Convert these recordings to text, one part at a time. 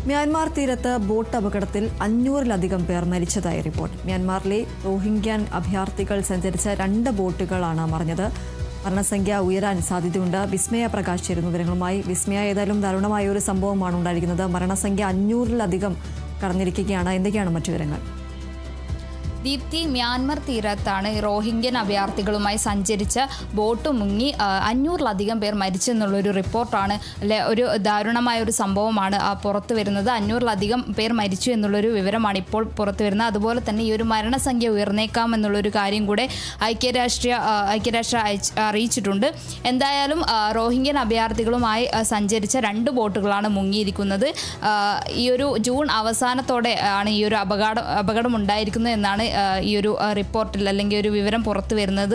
Myanmar തീരത്ത് boat അപകടത്തിൽ 500-ലധികം പേർ മരിച്ചതായി റിപ്പോർട്ട്. മ്യാൻമാറിലെ റോഹിംഗ്യൻ അഭയാർത്ഥികൾ സഞ്ചരിച്ച 2 ബോട്ടുകളാണ് മറിഞ്ഞത്. മരണസംഖ്യ ഉയരാൻ സാധ്യതയുണ്ട്. വിസ്മയ പ്രകാശ് ചേരുന്നു വിവരങ്ങളുമായി. വിസ്മയ, ഏതായാലും ദാരുണമായ ഒരു സംഭവമാണ് ഉണ്ടായിരിക്കുന്നത്. മരണസംഖ്യ 500-ലധികം കടന്നിരിക്കുകയാണ്. എന്തൊക്കെയാണ് മറ്റു വിവരങ്ങൾ? ദീപ്തി, മ്യാൻമർ തീരത്താണ് റോഹിംഗ്യൻ അഭയാർത്ഥികളുമായി സഞ്ചരിച്ച ബോട്ട് മുങ്ങി 500-ലധികം പേർ മരിച്ചെന്നുള്ളൊരു റിപ്പോർട്ടാണ്. ഒരു ദാരുണമായ ഒരു സംഭവമാണ് പുറത്തു വരുന്നത്. 500-ലധികം പേർ മരിച്ചു എന്നുള്ളൊരു വിവരമാണ് ഇപ്പോൾ പുറത്തു വരുന്നത്. അതുപോലെ തന്നെ ഈ ഒരു മരണസംഖ്യ ഉയർന്നേക്കാം എന്നുള്ളൊരു കാര്യം കൂടെ ഐക്യരാഷ്ട്ര അറിയിച്ചിട്ടുണ്ട്. എന്തായാലും റോഹിംഗ്യൻ അഭയാർത്ഥികളുമായി സഞ്ചരിച്ച 2 ബോട്ടുകളാണ് മുങ്ങിയിരിക്കുന്നത്. ഈ ഒരു ജൂൺ അവസാനത്തോടെ ആണ് ഈ ഒരു അപകടം ഉണ്ടായിരിക്കുന്നത് എന്നാണ് ഈ ഒരു റിപ്പോർട്ടിൽ അല്ലെങ്കിൽ ഒരു വിവരം പുറത്തു വരുന്നത്.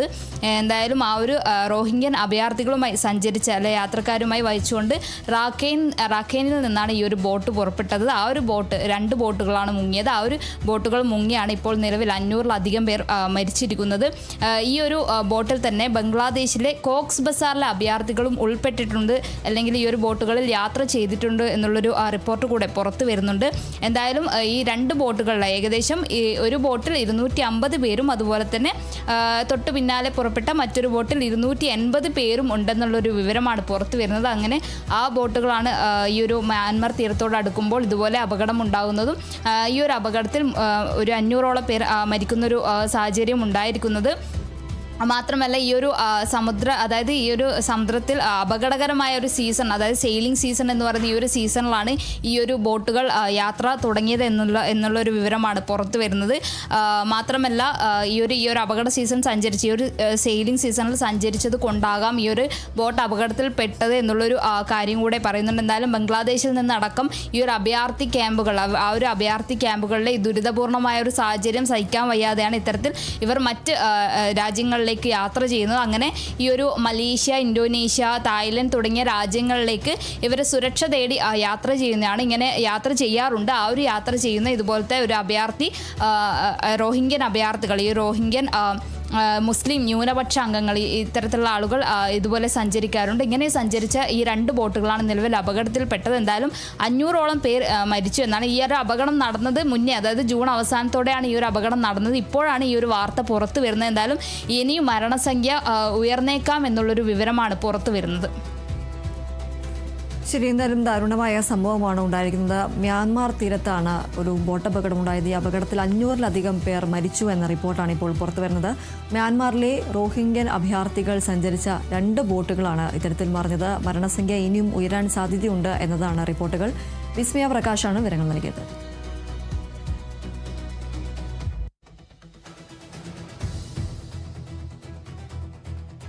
എന്തായാലും ആ ഒരു റോഹിംഗ്യൻ അഭയാർത്ഥികളുമായി സഞ്ചരിച്ച യാത്രക്കാരുമായി വഹിച്ചുകൊണ്ട് റാഖൈനിൽ നിന്നാണ് ഈ ഒരു ബോട്ട് പുറപ്പെട്ടത്. ആ ഒരു ബോട്ട് 2 ബോട്ടുകളാണ് മുങ്ങിയത്. ആ ഒരു ബോട്ടുകൾ മുങ്ങിയാണ് ഇപ്പോൾ നിലവിൽ 500-ലധികം പേർ മരിച്ചിരിക്കുന്നത്. ഈ ഒരു ബോട്ടിൽ തന്നെ ബംഗ്ലാദേശിലെ കോക്സ് ബസാറിലെ അഭയാർത്ഥികളും ഉൾപ്പെട്ടിട്ടുണ്ട്, അല്ലെങ്കിൽ ഈ ഒരു ബോട്ടുകളിൽ യാത്ര ചെയ്തിട്ടുണ്ട് എന്നുള്ളൊരു റിപ്പോർട്ട് കൂടെ പുറത്തു വരുന്നുണ്ട്. എന്തായാലും ഈ 2 ബോട്ടുകളിലെ ഏകദേശം ഒരു ബോട്ടിൽ 250 പേരും അതുപോലെ തന്നെ തൊട്ട് പിന്നാലെ പുറപ്പെട്ട മറ്റൊരു ബോട്ടിൽ 280 പേരും ഉണ്ടെന്നുള്ളൊരു വിവരമാണ് പുറത്തു വരുന്നത്. അങ്ങനെ ആ ബോട്ടുകളാണ് ഈ ഒരു മ്യാൻമാർ തീരത്തോട് അടുക്കുമ്പോൾ ഇതുപോലെ അപകടം ഉണ്ടാകുന്നതും ഈ ഒരു അപകടത്തിൽ ഒരു 500ഓളം പേർ മരിക്കുന്നൊരു സാഹചര്യം ഉണ്ടായിരിക്കുന്നത്. മാത്രമല്ല ഈ ഒരു അതായത് ഈ ഒരു സമുദ്രത്തിൽ അപകടകരമായ ഒരു സീസൺ, അതായത് സെയിലിംഗ് സീസൺ എന്ന് പറയുന്ന ഈ ഒരു സീസണിലാണ് ഈ ഒരു ബോട്ടുകൾ യാത്ര തുടങ്ങിയത് എന്നുള്ളൊരു വിവരമാണ് പുറത്തു വരുന്നത്. മാത്രമല്ല ഈ ഒരു അപകട സീസൺ സഞ്ചരിച്ച് ഈ ഒരു സെയിലിംഗ് സീസണിൽ സഞ്ചരിച്ചത് കൊണ്ടാകാം ഈ ഒരു ബോട്ട് അപകടത്തിൽ പെട്ടത് എന്നുള്ളൊരു കാര്യം കൂടെ പറയുന്നുണ്ട്. എന്തായാലും ബംഗ്ലാദേശിൽ നിന്നടക്കം ഈ ഒരു അഭയാർത്ഥി ക്യാമ്പുകൾ, ആ ഒരു അഭയാർത്ഥി ക്യാമ്പുകളിലെ ദുരിതപൂർണമായ ഒരു സാഹചര്യം സഹിക്കാൻ വയ്യാതെയാണ് ഇത്തരത്തിൽ ഇവർ മറ്റ് രാജ്യങ്ങളിലേക്ക് യാത്ര ചെയ്യുന്നത്. അങ്ങനെ ഈ ഒരു മലേഷ്യ, ഇന്തോനേഷ്യ, തായ്ലൻഡ് തുടങ്ങിയ രാജ്യങ്ങളിലേക്ക് ഇവർ സുരക്ഷ തേടി യാത്ര ചെയ്യുന്നതാണ്. ഇങ്ങനെ യാത്ര ചെയ്യാറുണ്ട്. ആ ഒരു യാത്ര ചെയ്യുന്ന ഇതുപോലത്തെ ഒരു റോഹിംഗ്യൻ അഭയാർത്ഥികൾ, ഈ റോഹിംഗ്യൻ മുസ്ലിം ന്യൂനപക്ഷ അംഗങ്ങൾ, ഇത്തരത്തിലുള്ള ആളുകൾ ഇതുപോലെ സഞ്ചരിക്കാറുണ്ട്. ഇങ്ങനെ സഞ്ചരിച്ച ഈ 2 ബോട്ടുകളാണ് നിലവിൽ അപകടത്തിൽപ്പെട്ടത്. എന്തായാലും 500ഓളം പേർ മരിച്ചു എന്നാണ്. ഈ ഒരു അപകടം നടന്നത് മുന്നേ, അതായത് ജൂൺ അവസാനത്തോടെയാണ് ഈ ഒരു അപകടം നടന്നത്. ഇപ്പോഴാണ് ഈ ഒരു വാർത്ത പുറത്തു വരുന്നത്. എന്തായാലും ഇനിയും മരണസംഖ്യ ഉയർന്നേക്കാം എന്നുള്ളൊരു വിവരമാണ് പുറത്തു വരുന്നത്. ശരി, എന്തായാലും ദാരുണമായ സംഭവമാണ് ഉണ്ടായിരിക്കുന്നത്. മ്യാൻമാർ തീരത്താണ് ഒരു ബോട്ട് അപകടം ഉണ്ടായത്. ഈ അപകടത്തിൽ 500-ലധികം പേർ മരിച്ചു എന്ന റിപ്പോർട്ടാണ് ഇപ്പോൾ പുറത്തു വരുന്നത്. മ്യാൻമാറിലെ റോഹിംഗ്യൻ അഭയാർത്ഥികൾ സഞ്ചരിച്ച 2 ബോട്ടുകളാണ് ഇത്തരത്തിൽ മറിഞ്ഞത്. മരണസംഖ്യ ഇനിയും ഉയരാൻ സാധ്യതയുണ്ട് എന്നതാണ് റിപ്പോർട്ടുകൾ. വിസ്മയ പ്രകാശാണ് വിവരങ്ങൾ നൽകിയത്.